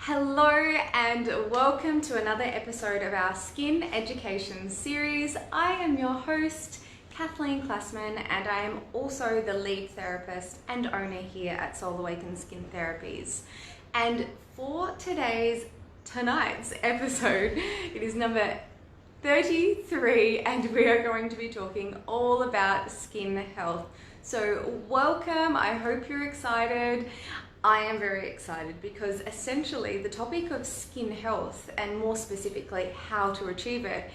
Hello and welcome to another episode of our Skin Education series. I am your host, Kathleen Klassman, and I am also the lead therapist and owner here at Soul Awaken Skin Therapies. And for tonight's episode, it is number 33, and we are going to be talking all about skin health. So welcome, I hope you're excited. I am very excited because essentially the topic of skin health, and more specifically how to achieve it,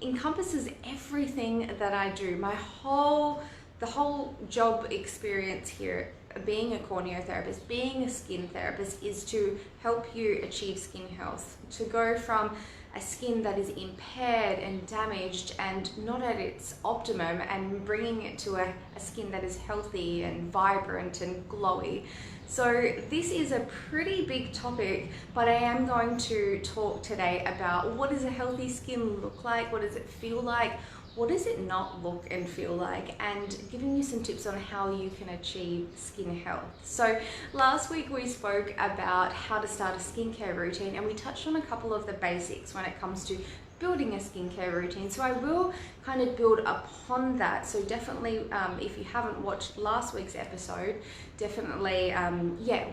encompasses everything that I do. The whole job experience here, being a corneotherapist, being a skin therapist, is to help you achieve skin health, to go from a skin that is impaired and damaged and not at its optimum, and bringing it to a skin that is healthy and vibrant and glowy. So this is a pretty big topic, but I am going to talk today about what does a healthy skin look like, what does it feel like, what does it not look and feel like, and giving you some tips on how you can achieve skin health. So last week we spoke about how to start a skincare routine, and we touched on a couple of the basics when it comes to building a skincare routine. So I will kind of build upon that. So definitely, if you haven't watched last week's episode, definitely,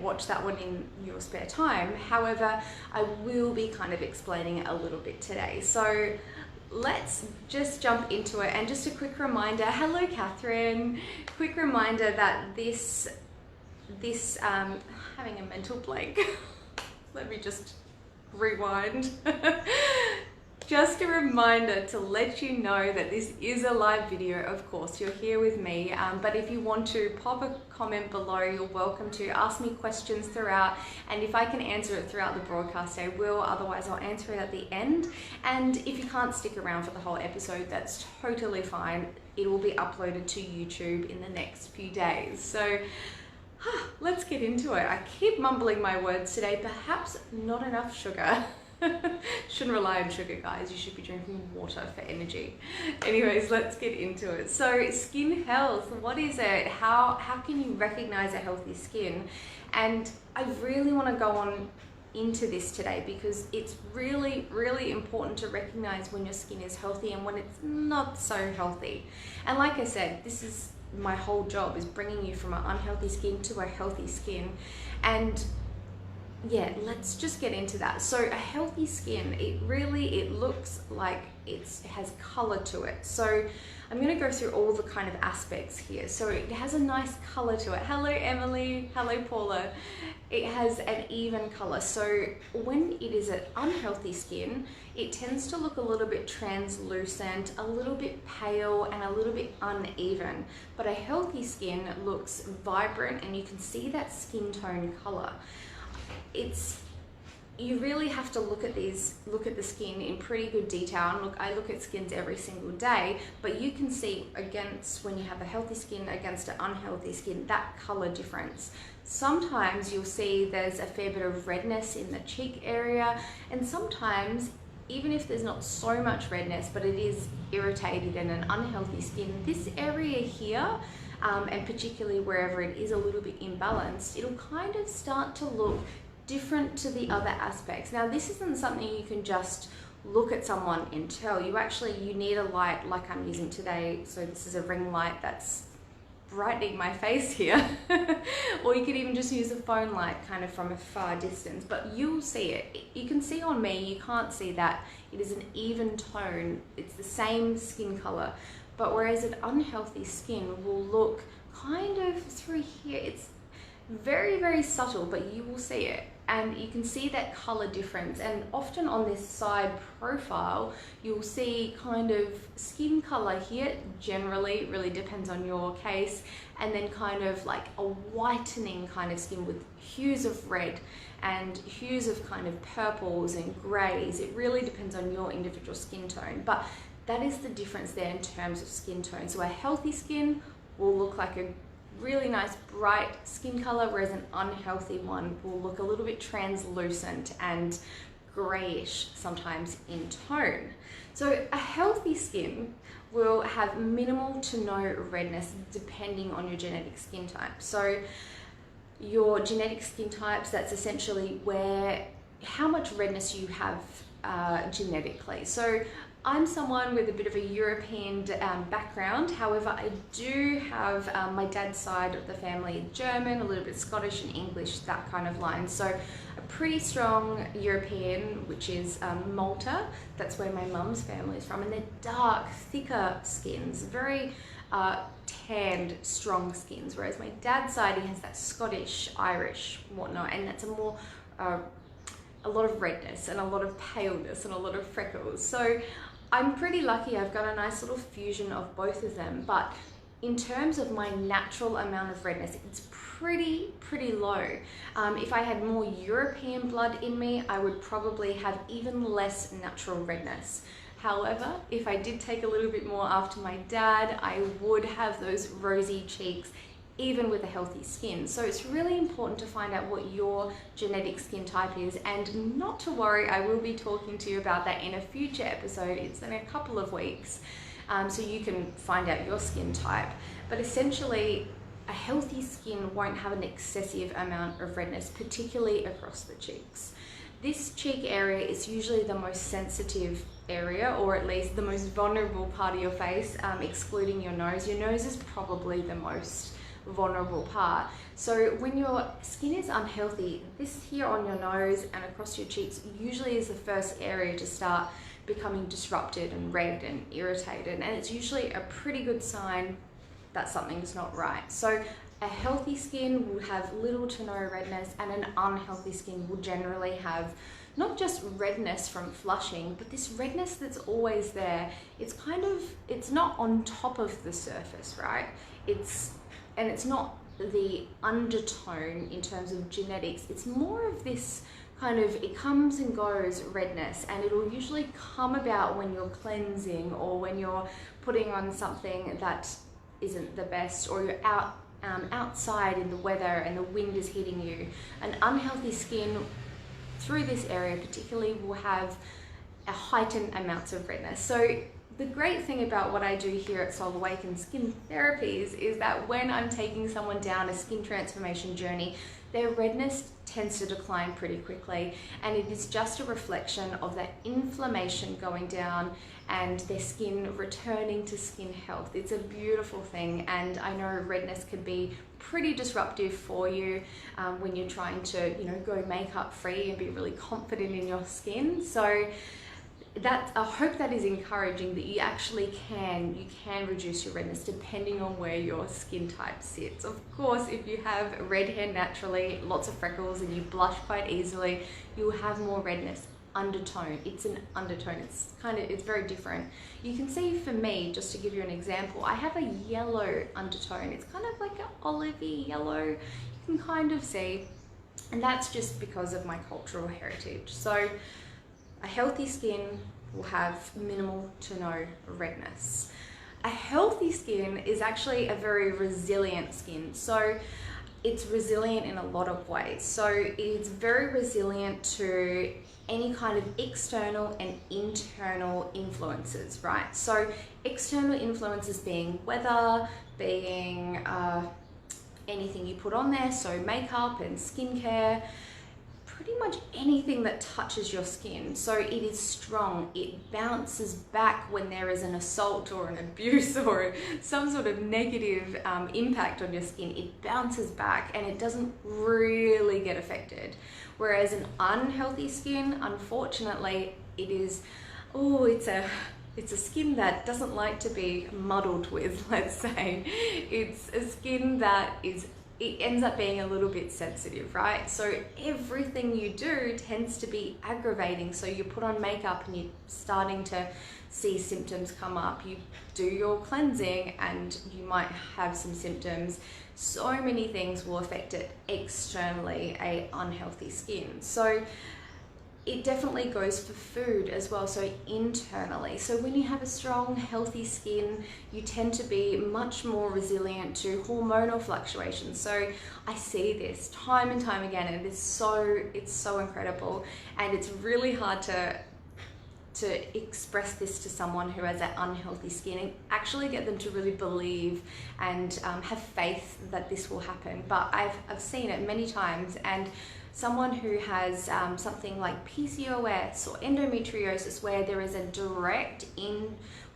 watch that one in your spare time. However, I will be kind of explaining it a little bit today. So let's just jump into it. And just a quick reminder, hello Catherine, quick reminder that this having a mental blank, let me just rewind. Just a reminder to let you know that this is a live video. Of course, you're here with me, but if you want to pop a comment below, you're welcome to ask me questions throughout, and if I can answer it throughout the broadcast, I will. Otherwise, I'll answer it at the end. And if you can't stick around for the whole episode, that's totally fine. It will be uploaded to YouTube in the next few days. So let's get into it. I keep mumbling my words today, perhaps not enough sugar. Shouldn't rely on sugar, guys. You should be drinking water for energy. Anyways, let's get into it. So skin health, what is it? How can you recognize a healthy skin? And I really want to go on into this today because it's really, really important to recognize when your skin is healthy and when it's not so healthy. And like I said, this is my whole job, is bringing you from an unhealthy skin to a healthy skin. And yeah, let's just get into that. So a healthy skin, it looks like it has color to it. So I'm going to go through all the kind of aspects here. So it has a nice color to it. Hello Emily, hello Paula. It has an even color. So when it is an unhealthy skin, it tends to look a little bit translucent, a little bit pale, and a little bit uneven. But a healthy skin looks vibrant, and you can see that skin tone color. You really have to look at the skin in pretty good detail. And I look at skins every single day, but you can see when you have a healthy skin against an unhealthy skin, that color difference. Sometimes you'll see there's a fair bit of redness in the cheek area, and sometimes even if there's not so much redness, but it is irritated in an unhealthy skin, this area here, and particularly wherever it is a little bit imbalanced, it'll kind of start to look different to the other aspects. Now, this isn't something you can just look at someone and tell. You need a light like I'm using today. So this is a ring light that's brightening my face here. Or you could even just use a phone light kind of from a far distance, but you'll see it. You can see on me, you can't see that. It is an even tone. It's the same skin color. But whereas an unhealthy skin will look kind of through here, it's very, very subtle, but you will see it. And you can see that color difference. And often on this side profile, you'll see kind of skin color here. Generally, it really depends on your case. And then kind of like a whitening kind of skin with hues of red and hues of kind of purples and grays. It really depends on your individual skin tone. But that is the difference there in terms of skin tone. So a healthy skin will look like a really nice bright skin color, whereas an unhealthy one will look a little bit translucent and grayish sometimes in tone. So a healthy skin will have minimal to no redness depending on your genetic skin type. So your genetic skin types, that's essentially where, how much redness you have genetically. So I'm someone with a bit of a European background. However, I do have my dad's side of the family German, a little bit Scottish and English, that kind of line. So a pretty strong European, which is Malta. That's where my mum's family is from. And they're dark, thicker skins, very tanned, strong skins. Whereas my dad's side, he has that Scottish, Irish, whatnot. And that's a more a lot of redness and a lot of paleness and a lot of freckles. So I'm pretty lucky. I've got a nice little fusion of both of them. But in terms of my natural amount of redness, it's pretty low. If I had more European blood in me, I would probably have even less natural redness. However, if I did take a little bit more after my dad, I would have those rosy cheeks, even with a healthy skin. So it's really important to find out what your genetic skin type is, and not to worry, I will be talking to you about that in a future episode. It's in a couple of weeks, so you can find out your skin type. But essentially, a healthy skin won't have an excessive amount of redness, particularly across the cheeks. This cheek area is usually the most sensitive area, or at least the most vulnerable part of your face, excluding your nose. Your nose is probably the most vulnerable part. So when your skin is unhealthy, this here on your nose and across your cheeks usually is the first area to start becoming disrupted and red and irritated, and it's usually a pretty good sign that something's not right. So a healthy skin will have little to no redness, and an unhealthy skin will generally have not just redness from flushing, but this redness that's always there. It's not on top of the surface, right? And it's not the undertone in terms of genetics. It's more of this kind of, it comes and goes redness, and it'll usually come about when you're cleansing or when you're putting on something that isn't the best, or you're outside in the weather and the wind is hitting you. An unhealthy skin through this area particularly will have a heightened amounts of redness. So the great thing about what I do here at Soul Awaken Skin Therapies is that when I'm taking someone down a skin transformation journey, their redness tends to decline pretty quickly, and it is just a reflection of that inflammation going down and their skin returning to skin health. It's a beautiful thing, and I know redness can be pretty disruptive for you when you're trying to, go makeup free and be really confident in your skin. So I hope that is encouraging, that you actually can reduce your redness depending on where your skin type sits. Of course, if you have red hair naturally, lots of freckles, and you blush quite easily, you'll have more redness. Undertone, it's an undertone, it's very different. You can see for me, just to give you an example, I have a yellow undertone. It's kind of like an olivey yellow, you can kind of see, and that's just because of my cultural heritage. So a healthy skin will have minimal to no redness. A healthy skin is actually a very resilient skin. So it's resilient in a lot of ways. So it's very resilient to any kind of external and internal influences, right? So external influences being weather, being anything you put on there, so makeup and skincare, pretty much anything that touches your skin. So it is strong, it bounces back when there is an assault or an abuse or some sort of negative impact on your skin. It bounces back and it doesn't really get affected. Whereas an unhealthy skin, unfortunately, it's a skin that doesn't like to be muddled with, let's say. It's a skin that it ends up being a little bit sensitive, right? So everything you do tends to be aggravating. So you put on makeup and you're starting to see symptoms come up. You do your cleansing and you might have some symptoms. So many things will affect it externally, a unhealthy skin. So it definitely goes for food as well, so internally. So when you have a strong, healthy skin, you tend to be much more resilient to hormonal fluctuations. So I see this time and time again, and it's so incredible, and it's really hard to to express this to someone who has that unhealthy skin and actually get them to really believe and have faith that this will happen. But I've seen it many times, and someone who has something like PCOS or endometriosis, where there is a direct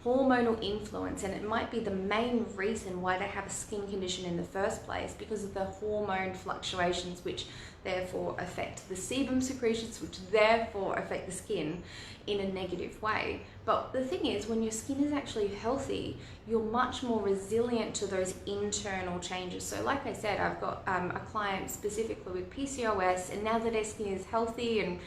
hormonal influence, and it might be the main reason why they have a skin condition in the first place, because of the hormone fluctuations, which therefore affect the sebum secretions, which therefore affect the skin in a negative way. But the thing is, when your skin is actually healthy, you're much more resilient to those internal changes. So like I said, I've got a client specifically with PCOS, and now that their skin is healthy and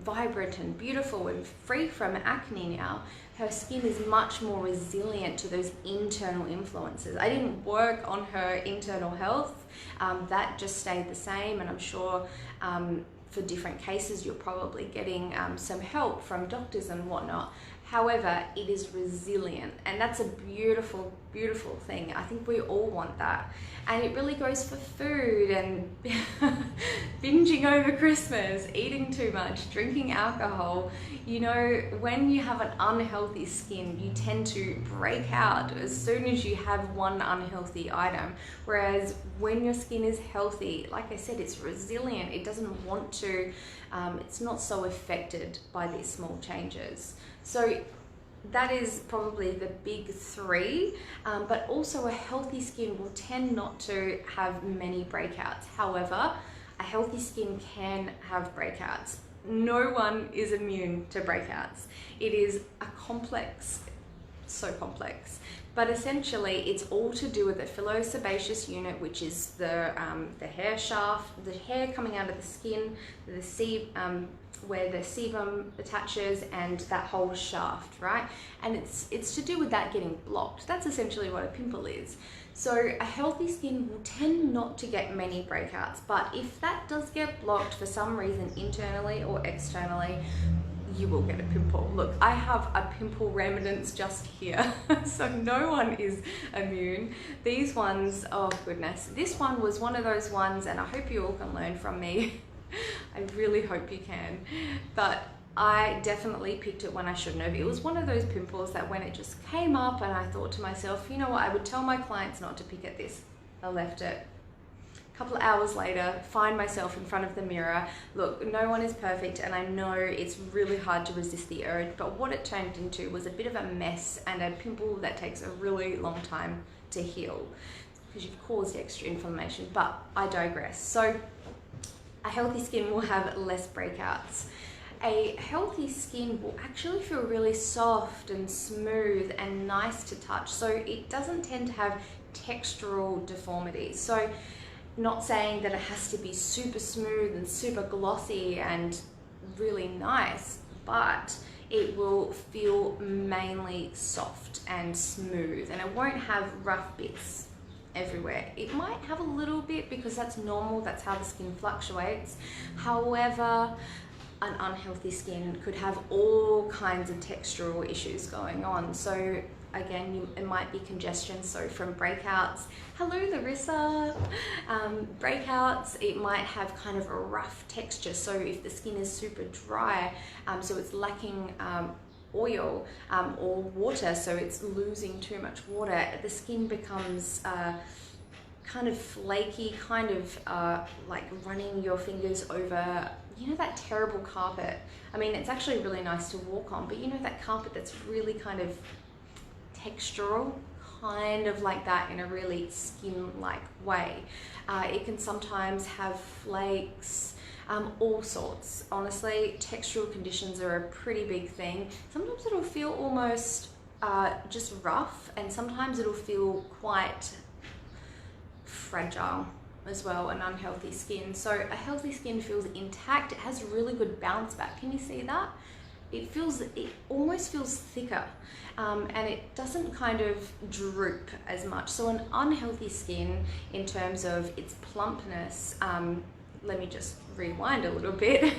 vibrant and beautiful and free from acne now, her skin is much more resilient to those internal influences. I didn't work on her internal health. That just stayed the same, and I'm sure for different cases you're probably getting some help from doctors and whatnot. However, it is resilient, and that's a beautiful, beautiful thing. I think we all want that. And it really goes for food and binging over Christmas, eating too much, drinking alcohol. You know, when you have an unhealthy skin, you tend to break out as soon as you have one unhealthy item. Whereas when your skin is healthy, like I said, it's resilient. It doesn't want to, it's not so affected by these small changes. So that is probably the big three, but also a healthy skin will tend not to have many breakouts. However, a healthy skin can have breakouts. No one is immune to breakouts. It is a complex, so complex. But essentially, it's all to do with the pilosebaceous unit, which is the hair shaft, the hair coming out of the skin, where the sebum attaches, and that whole shaft, right? And it's to do with that getting blocked. That's essentially what a pimple is. So a healthy skin will tend not to get many breakouts, but if that does get blocked for some reason, internally or externally, you will get a pimple. Look, I have a pimple remnants just here, so no one is immune. These ones, oh goodness, this one was one of those ones, and I hope you all can learn from me. I really hope you can, but I definitely picked it when I shouldn't have. It was one of those pimples that when it just came up, and I thought to myself, you know what, I would tell my clients not to pick at this. I left it. A couple of hours later, find myself in front of the mirror. Look, no one is perfect, and I know it's really hard to resist the urge, but what it turned into was a bit of a mess and a pimple that takes a really long time to heal because you've caused extra inflammation, but I digress. So a healthy skin will have less breakouts. A healthy skin will actually feel really soft and smooth and nice to touch. So it doesn't tend to have textural deformities. So not saying that it has to be super smooth and super glossy and really nice, but it will feel mainly soft and smooth, and it won't have rough bits everywhere. It might have a little bit because that's normal, that's how the skin fluctuates. However, an unhealthy skin could have all kinds of textural issues going on. So again, it might be congestion, so from breakouts, hello Larissa, breakouts, it might have kind of a rough texture. So if the skin is super dry, so it's lacking oil or water, so it's losing too much water, the skin becomes kind of flaky, kind of like running your fingers over, you know, that terrible carpet. I mean, it's actually really nice to walk on, but you know that carpet that's really kind of textural, kind of like that in a really skin-like way. It can sometimes have flakes, all sorts. Honestly, textural conditions are a pretty big thing. Sometimes it'll feel almost just rough, and sometimes it'll feel quite fragile as well, an unhealthy skin. So a healthy skin feels intact. It has really good bounce back. Can you see that? It almost feels thicker, and it doesn't kind of droop as much. So an unhealthy skin, in terms of its plumpness, let me just rewind a little bit.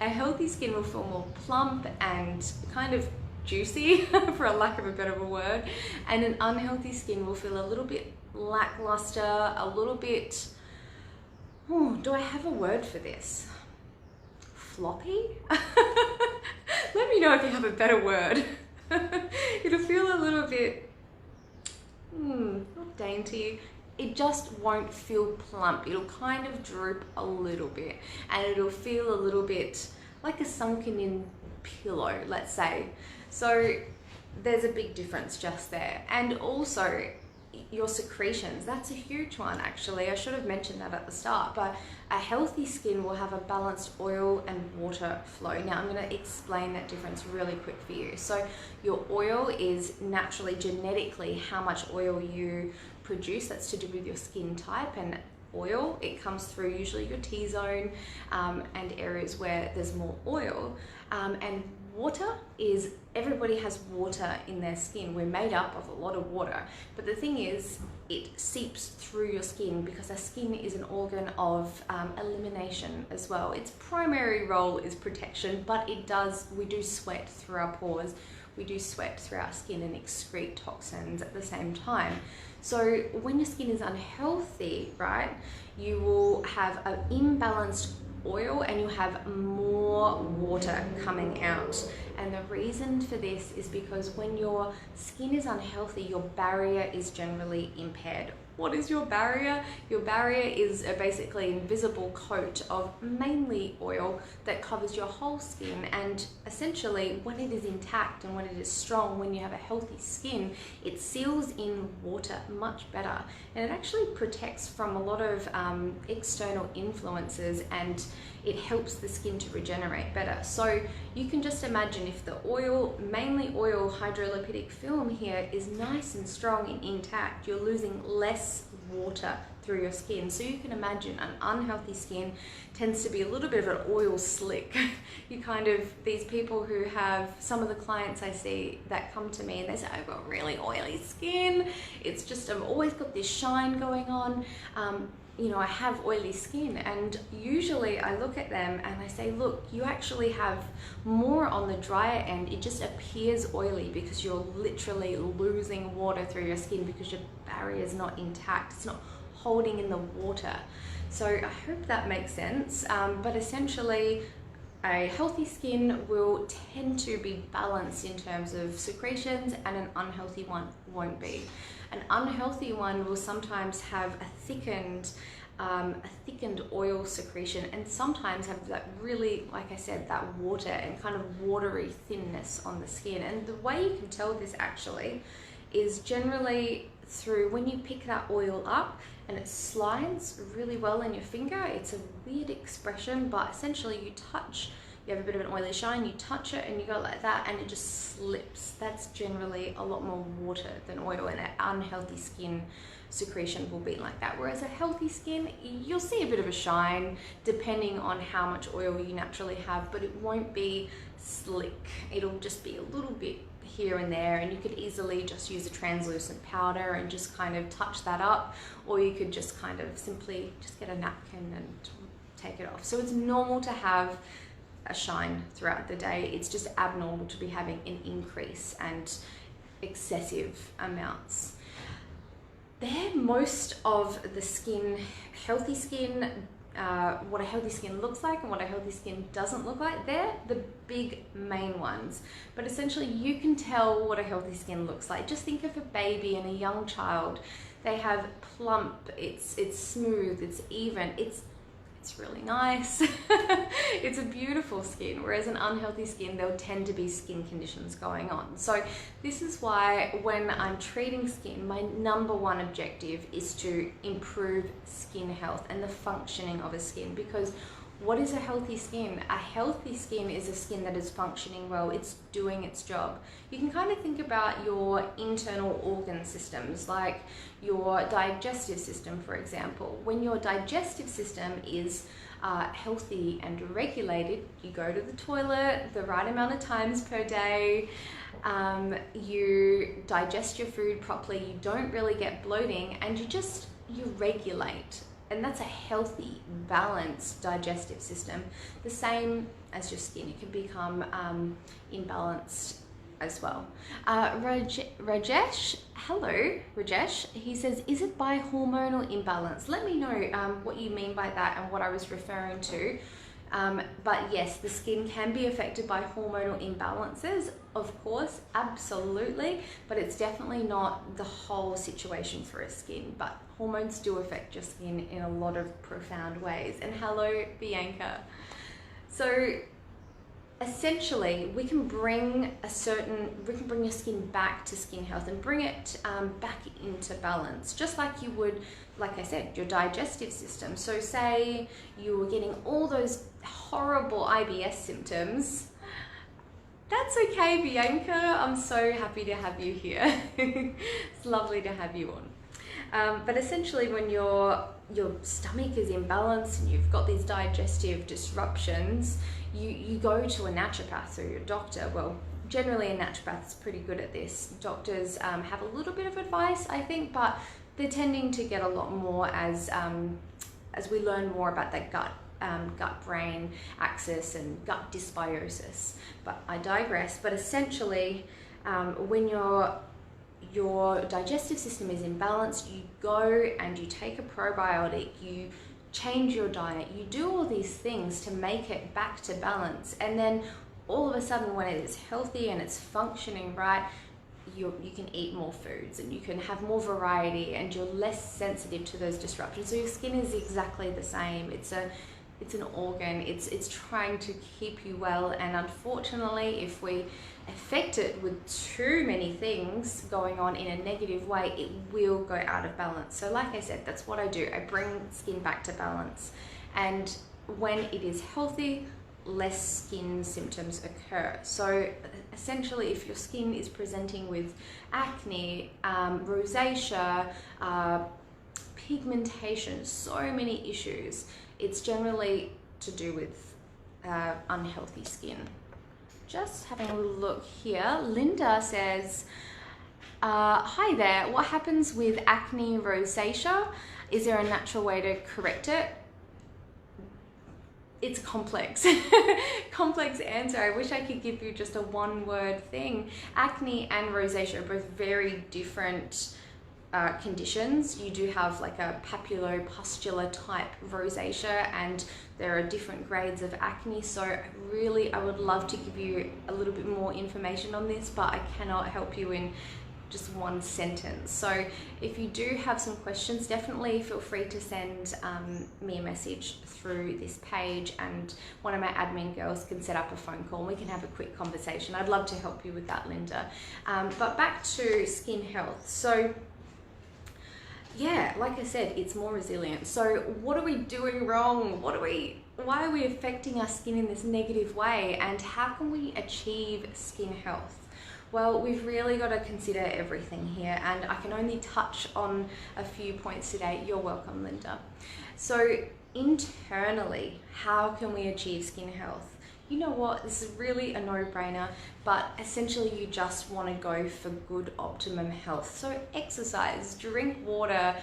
A healthy skin will feel more plump and kind of juicy, for a lack of a better word, and an unhealthy skin will feel a little bit lackluster, a little bit, do I have a word for this? Floppy? Let me know if you have a better word. It'll feel a little bit, not dainty. It just won't feel plump. It'll kind of droop a little bit, and it'll feel a little bit like a sunken in pillow, let's say. So there's a big difference just there. And also your secretions, that's a huge one actually. I should have mentioned that at the start, but a healthy skin will have a balanced oil and water flow. Now I'm going to explain that difference really quick for you. So your oil is naturally, genetically, how much oil you produce. That's to do with your skin type, and oil, it comes through usually your T-zone and areas where there's more oil. And water is, everybody has water in their skin. We're made up of a lot of water, but the thing is, it seeps through your skin because our skin is an organ of elimination as well. Its primary role is protection, but we do sweat through our pores, we do sweat through our skin and excrete toxins at the same time. So when your skin is unhealthy, right, you will have an imbalanced oil and you'll have more water coming out. And the reason for this is because when your skin is unhealthy, your barrier is generally impaired. What is your barrier? Your barrier is a basically invisible coat of mainly oil that covers your whole skin, and essentially when it is intact and when it is strong, when you have a healthy skin, it seals in water much better, and it actually protects from a lot of external influences, and it helps the skin to regenerate better. So you can just imagine if the oil, mainly oil hydrolipidic film here, is nice and strong and intact, you're losing less water through your skin. So you can imagine an unhealthy skin tends to be a little bit of an oil slick. You kind of, these people who have, some of the clients I see that come to me and they say, I've got really oily skin. It's just, I've always got this shine going on. You know, I have oily skin, and usually I look at them and I say, look, you actually have more on the drier end. It just appears oily because you're literally losing water through your skin because your barrier is not intact. It's not holding in the water. So I hope that makes sense. But essentially, a healthy skin will tend to be balanced in terms of secretions, and an unhealthy one won't be. An unhealthy one will sometimes have a thickened oil secretion, and sometimes have that really, like I said, that water and kind of watery thinness on the skin. And the way you can tell this actually is generally through when you pick that oil up and it slides really well in your finger. It's a weird expression, but essentially you touch, you have a bit of an oily shine, you touch it and you go like that and it just slips. That's generally a lot more water than oil, and an unhealthy skin secretion will be like that. Whereas a healthy skin, you'll see a bit of a shine depending on how much oil you naturally have, but it won't be slick. It'll just be a little bit here and there, and you could easily just use a translucent powder and just kind of touch that up, or you could just kind of simply just get a napkin and take it off. So it's normal to have a shine throughout the day. It's just abnormal to be having an increase and excessive amounts. They're most of the skin, healthy skin, what a healthy skin looks like and what a healthy skin doesn't look like. They're the big main ones, but essentially you can tell what a healthy skin looks like. Just think of a baby and a young child. They have plump, it's smooth, it's even, it's really nice. It's a beautiful skin, whereas an unhealthy skin, there'll tend to be skin conditions going on. So this is why when I'm treating skin, my number one objective is to improve skin health and the functioning of a skin. Because what is a healthy skin? A healthy skin is a skin that is functioning well, it's doing its job. You can kind of think about your internal organ systems, like your digestive system, for example. When your digestive system is healthy and regulated, you go to the toilet the right amount of times per day, you digest your food properly, you don't really get bloating, and you regulate. And that's a healthy, balanced digestive system. The same as your skin, it can become imbalanced as well. Rajesh, hello, Rajesh. He says, is it by hormonal imbalance? Let me know what you mean by that and what I was referring to. But yes, the skin can be affected by hormonal imbalances, of course, absolutely, but it's definitely not the whole situation for a skin. But hormones do affect your skin in a lot of profound ways. And hello, Bianca. So essentially, we can bring your skin back to skin health and bring it back into balance, just like you would, like I said, your digestive system. So say you were getting all those horrible IBS symptoms. That's okay, Bianca. I'm so happy to have you here. It's lovely to have you on. But essentially, when your stomach is imbalanced and you've got these digestive disruptions, you go to a naturopath or your doctor. Well, generally a naturopath is pretty good at this. Doctors have a little bit of advice, I think, but they're tending to get a lot more as we learn more about that gut-brain axis and gut dysbiosis. But I digress. But essentially, when your digestive system is imbalanced, you go and you take a probiotic, you change your diet, you do all these things to make it back to balance, and then all of a sudden when it is healthy and it's functioning right, you can eat more foods and you can have more variety and you're less sensitive to those disruptions. So your skin is exactly the same. It's an organ. It's trying to keep you well, and unfortunately, if we affect it with too many things going on in a negative way, it will go out of balance. So like I said, that's what I do. I bring skin back to balance, and when it is healthy, less skin symptoms occur. So essentially, if your skin is presenting with acne, rosacea, pigmentation, so many issues, it's generally to do with unhealthy skin. Just having a little look here. Linda says, hi there, what happens with acne rosacea? Is there a natural way to correct it? It's complex. Complex answer. I wish I could give you just a one-word thing. Acne and rosacea are both very different conditions. You do have like a papulopustular type rosacea, and there are different grades of acne. So really, I would love to give you a little bit more information on this, but I cannot help you in just one sentence. So if you do have some questions, definitely feel free to send me a message through this page, and one of my admin girls can set up a phone call and we can have a quick conversation. I'd love to help you with that, Linda. But back to skin health. So yeah, like I said, it's more resilient. So what are we doing wrong? Why are we affecting our skin in this negative way? And how can we achieve skin health? Well, we've really got to consider everything here, and I can only touch on a few points today. You're welcome, Linda. So internally, how can we achieve skin health? You know what, this is really a no-brainer, but essentially you just want to go for good optimum health. So exercise, drink water,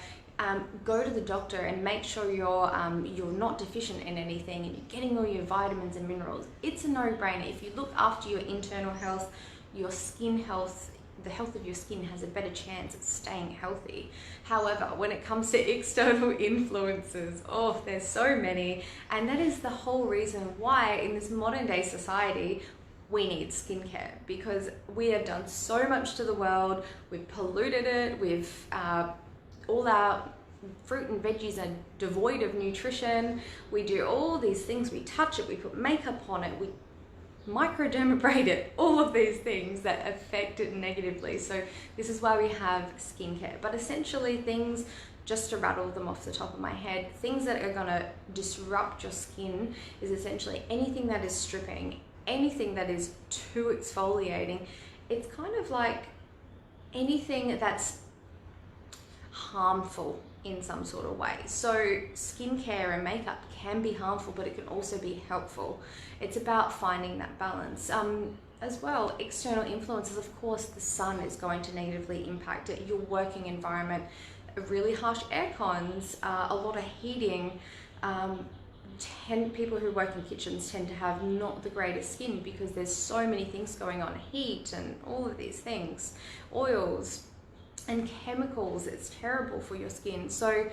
go to the doctor and make sure you're not deficient in anything and you're getting all your vitamins and minerals. It's a no-brainer. If you look after your internal health, your skin health, the health of your skin has a better chance of staying healthy. However, when it comes to external influences, oh, there's so many, and that is the whole reason why in this modern day society we need skincare, because we have done so much to the world, we've polluted it, all our fruit and veggies are devoid of nutrition, we do all these things, we touch it, we put makeup on it, we microdermabrate it, all of these things that affect it negatively. So this is why we have skincare. But essentially things, just to rattle them off the top of my head, things that are gonna disrupt your skin is essentially anything that is stripping, anything that is too exfoliating. It's kind of like anything that's harmful in some sort of way. So skincare and makeup can be harmful, but it can also be helpful. It's about finding that balance. As well, external influences, of course, the sun is going to negatively impact it. Your working environment, really harsh air cons, a lot of heating. People who work in kitchens tend to have not the greatest skin because there's so many things going on, heat and all of these things, oils and chemicals. It's terrible for your skin. So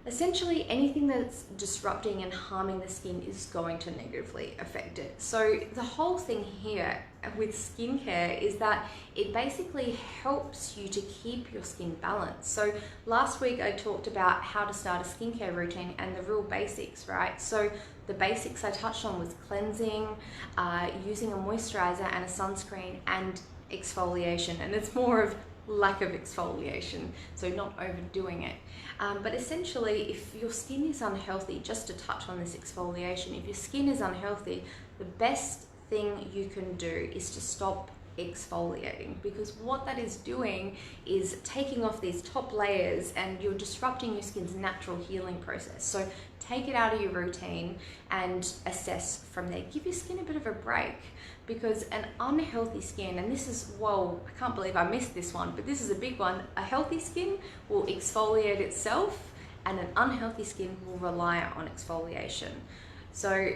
Essentially, anything that's disrupting and harming the skin is going to negatively affect it. So the whole thing here with skincare is that it basically helps you to keep your skin balanced. So last week I talked about how to start a skincare routine and the real basics, right? So the basics I touched on was cleansing, using a moisturizer and a sunscreen, and exfoliation. And it's more of lack of exfoliation, so not overdoing it. But essentially, if your skin is unhealthy, just to touch on this exfoliation, if your skin is unhealthy, the best thing you can do is to stop exfoliating, because what that is doing is taking off these top layers and you're disrupting your skin's natural healing process. So take it out of your routine and assess from there. Give your skin a bit of a break, because an unhealthy skin, and this is, whoa, I can't believe I missed this one, but this is a big one. A healthy skin will exfoliate itself, and an unhealthy skin will rely on exfoliation. So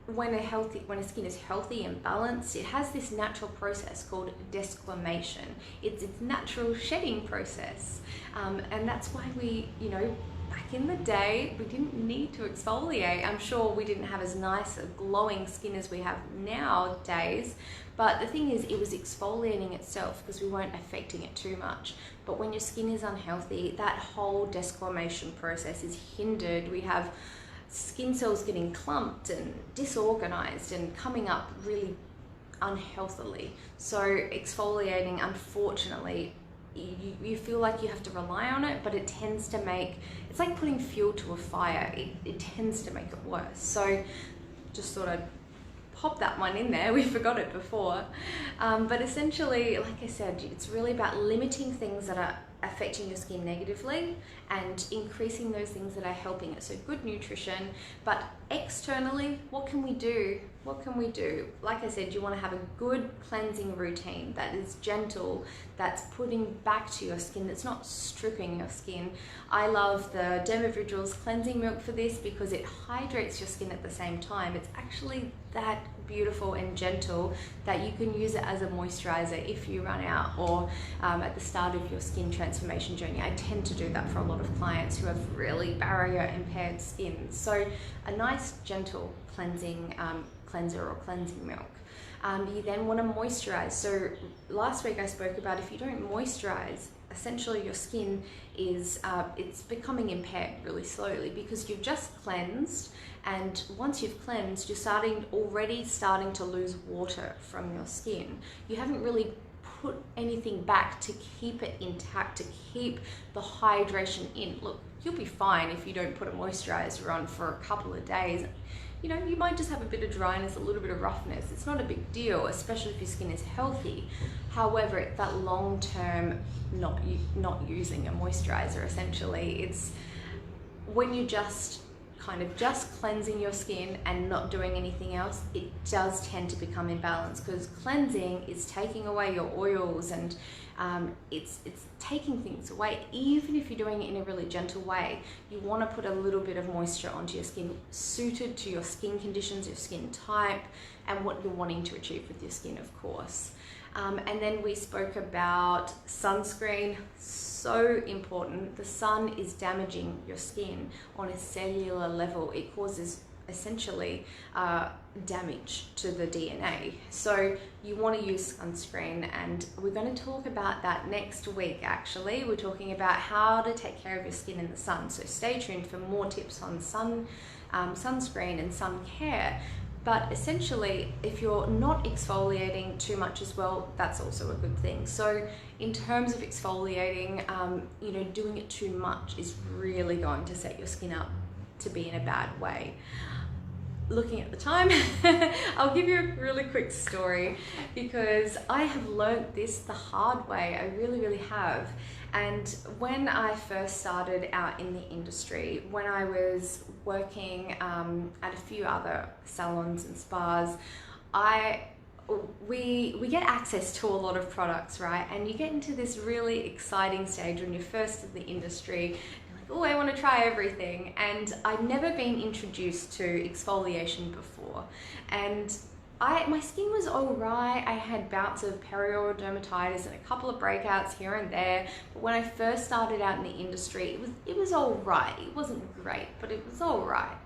when a skin is healthy and balanced, it has this natural process called desquamation. It's its natural shedding process, and that's why we, back in the day, we didn't need to exfoliate. I'm sure we didn't have as nice a glowing skin as we have nowadays, but the thing is, it was exfoliating itself because we weren't affecting it too much. But when your skin is unhealthy, that whole desquamation process is hindered. We have skin cells getting clumped and disorganized and coming up really unhealthily. So exfoliating, unfortunately, you feel like you have to rely on it, but it tends to it's like putting fuel to a fire. It tends to make it worse. So just thought I'd pop that one in there. We forgot it before. But essentially, like I said, it's really about limiting things that are affecting your skin negatively and increasing those things that are helping it. So good nutrition, but externally, what can we do? What can we do? Like I said, you want to have a good cleansing routine that is gentle, that's putting back to your skin, that's not stripping your skin. I love the Dermaviduals cleansing milk for this because it hydrates your skin at the same time. It's actually that beautiful and gentle that you can use it as a moisturizer if you run out, or at the start of your skin transformation journey. I tend to do that for a lot of clients who have really barrier impaired skin. So a nice gentle cleansing cleanser or cleansing milk. You then want to moisturize. So last week I spoke about if you don't moisturize, essentially your skin is it's becoming impaired really slowly because you've just cleansed, and once you've cleansed, you're already starting to lose water from your skin. You haven't really put anything back to keep it intact, to keep the hydration in. Look, you'll be fine if you don't put a moisturizer on for a couple of days. You might just have a bit of dryness, a little bit of roughness. It's not a big deal, especially if your skin is healthy. However, that long-term not using a moisturizer, essentially, it's when you just cleansing your skin and not doing anything else, it does tend to become imbalanced, because cleansing is taking away your oils and it's taking things away. Even if you're doing it in a really gentle way, you want to put a little bit of moisture onto your skin, suited to your skin conditions, your skin type, and what you're wanting to achieve with your skin, of course. And then we spoke about sunscreen. So important. The sun is damaging your skin on a cellular level. It causes essentially damage to the DNA. So you want to use sunscreen, and we're going to talk about that next week. Actually, we're talking about how to take care of your skin in the sun. So stay tuned for more tips on sunscreen and sun care. But essentially, if you're not exfoliating too much as well, that's also a good thing. So in terms of exfoliating, doing it too much is really going to set your skin up to be in a bad way. Looking at the time, I'll give you a really quick story, because I have learnt this the hard way. I really, really have. And when I first started out in the industry, when I was working at a few other salons and spas, we get access to a lot of products, right? And you get into this really exciting stage when you're first in the industry. Oh, I want to try everything. And I'd never been introduced to exfoliation before. And my skin was all right. I had bouts of perioral dermatitis and a couple of breakouts here and there. But when I first started out in the industry, it was all right. It wasn't great, but it was all right.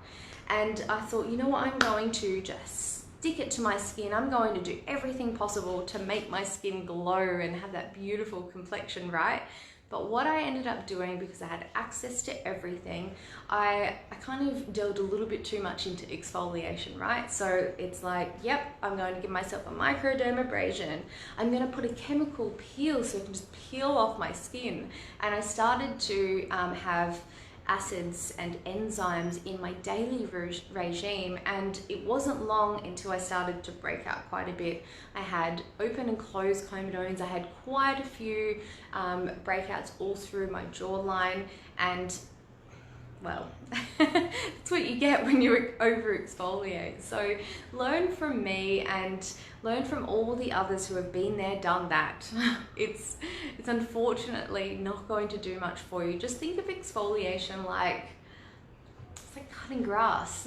And I thought, you know what, I'm going to just stick it to my skin. I'm going to do everything possible to make my skin glow and have that beautiful complexion, right? But what I ended up doing, because I had access to everything, I kind of delved a little bit too much into exfoliation, right? So it's like, yep, I'm going to give myself a microdermabrasion. I'm going to put a chemical peel so it can just peel off my skin. And I started to have acids and enzymes in my daily regime, and it wasn't long until I started to break out quite a bit. I had open and closed comedones. I had quite a few breakouts all through my jawline, and well, that's what you get when you over exfoliate. So learn from me and learn from all the others who have been there, done that. It's unfortunately not going to do much for you. Just think of exfoliation like, it's like cutting grass.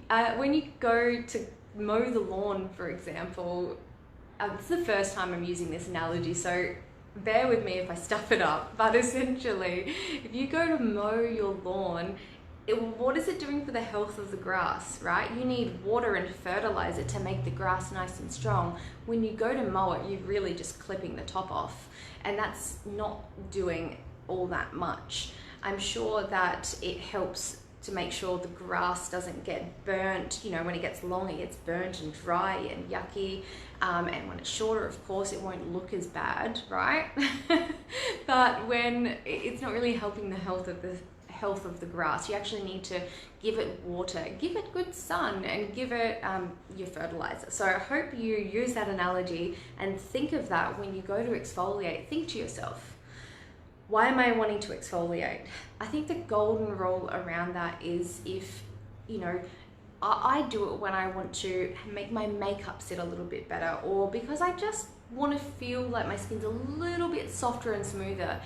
When you go to mow the lawn, for example, it's the first time I'm using this analogy, so bear with me if I stuff it up, but essentially, if you go to mow your lawn, what is it doing for the health of the grass, right? You need water and fertilizer to make the grass nice and strong. When you go to mow it, you're really just clipping the top off, and that's not doing all that much. I'm sure that it helps to make sure the grass doesn't get burnt. You know, when it gets long, it gets burnt and dry and yucky. And when it's shorter, of course, it won't look as bad, right? But when it's not really helping the health of the grass, you actually need to give it water, give it good sun, and give it your fertilizer. So I hope you use that analogy and think of that when you go to exfoliate. Think to yourself, why am I wanting to exfoliate? I think the golden rule around that is, if, you know, I do it when I want to make my makeup sit a little bit better, or because I just want to feel like my skin's a little bit softer and smoother.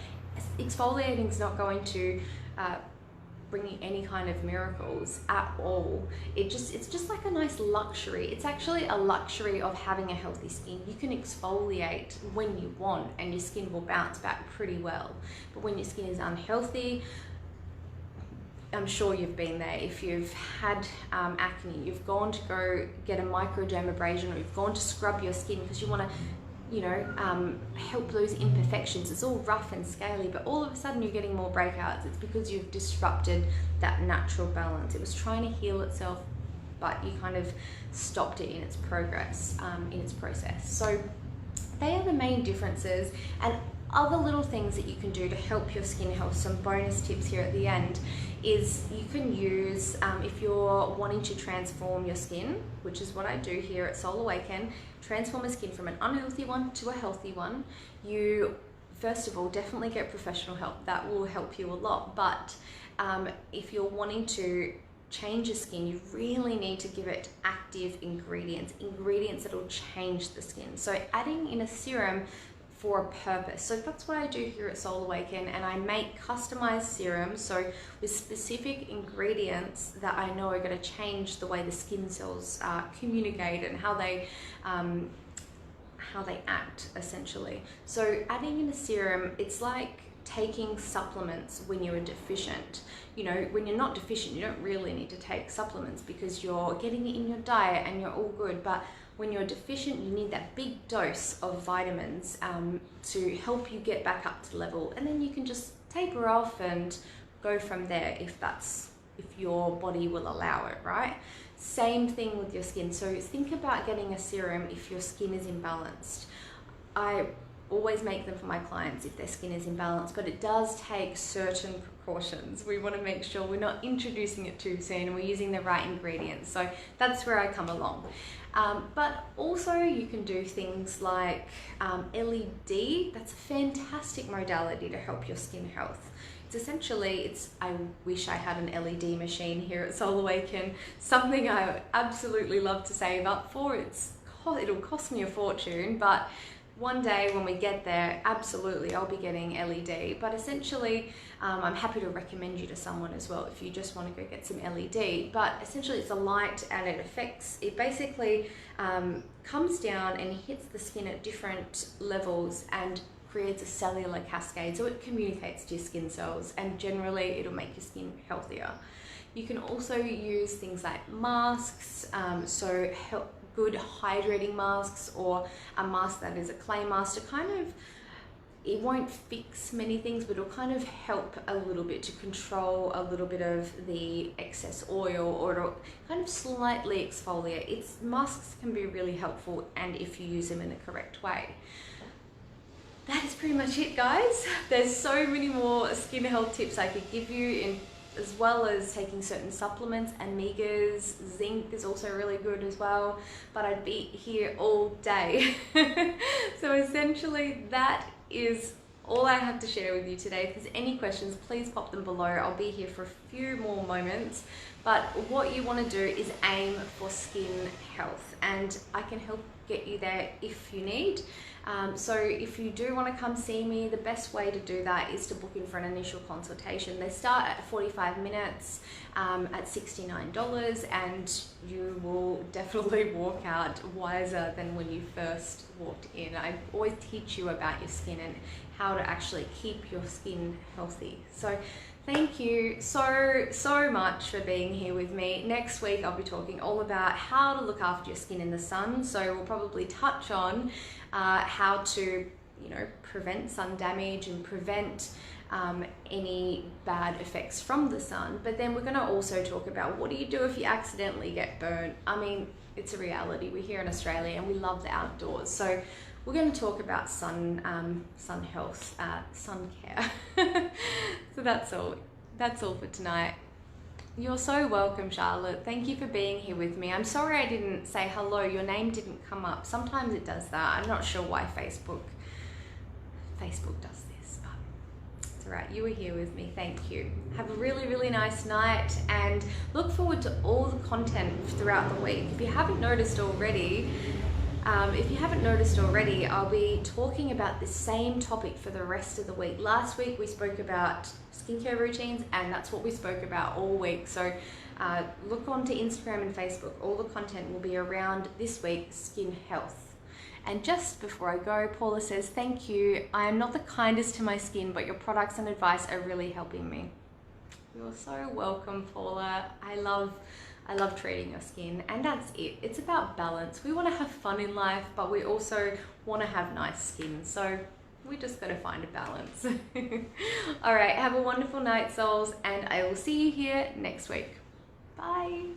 Exfoliating is not going to bring you any kind of miracles at all. It's just like a nice luxury. It's actually a luxury of having a healthy skin. You can exfoliate when you want and your skin will bounce back pretty well. But when your skin is unhealthy, I'm sure you've been there. If you've had acne, you've gone to go get a microdermabrasion, or you've gone to scrub your skin because you want to, you know, help those imperfections. It's all rough and scaly, but all of a sudden you're getting more breakouts. It's because you've disrupted that natural balance. It was trying to heal itself, but you kind of stopped it in its progress, in its process. So they are the main differences, and other little things that you can do to help your skin health. Some bonus tips here at the end is you can use, if you're wanting to transform your skin, which is what I do here at Soul Awaken, transform a skin from an unhealthy one to a healthy one. You, first of all, definitely get professional help. That will help you a lot. But if you're wanting to change your skin, you really need to give it active ingredients that will change the skin. So adding in a serum for a purpose. So that's what I do here at Soul Awaken, and I make customized serums, so with specific ingredients that I know are going to change the way the skin cells communicate and how they act, essentially. So adding in a serum, it's like taking supplements when you're deficient. You know, when you're not deficient, you don't really need to take supplements because you're getting it in your diet and you're all good. But when you're deficient, you need that big dose of vitamins to help you get back up to level, and then you can just taper off and go from there if your body will allow it, right? Same thing with your skin. So think about getting a serum if your skin is imbalanced. I always make them for my clients if their skin is imbalanced, but it does take certain precautions. We want to make sure we're not introducing it too soon and we're using the right ingredients. So that's where I come along. But also you can do things like LED. That's a fantastic modality to help your skin health. It's essentially, I wish I had an LED machine here at Soul Awaken, something I absolutely love to save up for. It'll cost me a fortune, but one day when we get there, absolutely, I'll be getting LED. But essentially, I'm happy to recommend you to someone as well if you just want to go get some LED. But essentially, it's a light and it basically comes down and hits the skin at different levels and creates a cellular cascade. So it communicates to your skin cells, and generally it'll make your skin healthier. You can also use things like masks, good hydrating masks, or a mask that is a clay mask to kind of, it won't fix many things, but it'll kind of help a little bit to control a little bit of the excess oil, or it'll kind of slightly exfoliate. Masks can be really helpful, and if you use them in the correct way. That is pretty much it, guys. There's so many more skin health tips I could give you, as well as taking certain supplements, omegas, zinc is also really good as well, but I'd be here all day. So essentially that is all I have to share with you today. If there's any questions, please pop them below. I'll be here for a few more moments, but what you want to do is aim for skin health, and I can help get you there if you need. So if you do want to come see me, the best way to do that is to book in for an initial consultation. They start at 45 minutes at $69, and you will definitely walk out wiser than when you first walked in. I always teach you about your skin and how to actually keep your skin healthy. So thank you so much for being here with me. Next week I'll be talking all about how to look after your skin in the sun. So we'll probably touch on how to, prevent sun damage and prevent any bad effects from the sun. But then we're going to also talk about what do you do if you accidentally get burnt. I mean, it's a reality. We're here in Australia and we love the outdoors. So we're going to talk about sun health, sun care. So that's all for tonight. You're so welcome, Charlotte. Thank you for being here with me. I'm sorry I didn't say hello. Your name didn't come up. Sometimes it does that. I'm not sure why Facebook does this, but it's all right. You were here with me. Thank you. Have a really, really nice night, and look forward to all the content throughout the week. If you haven't noticed already, I'll be talking about the same topic for the rest of the week. Last week we spoke about skincare routines, and that's what we spoke about all week. So look onto Instagram and Facebook. All the content will be around this week's skin health. And just before I go, Paula says, thank you. I am not the kindest to my skin, but your products and advice are really helping me. You're so welcome, Paula. I love treating your skin, and that's it. It's about balance. We want to have fun in life, but we also want to have nice skin. So we just got to find a balance. All right, have a wonderful night, souls, and I will see you here next week. Bye.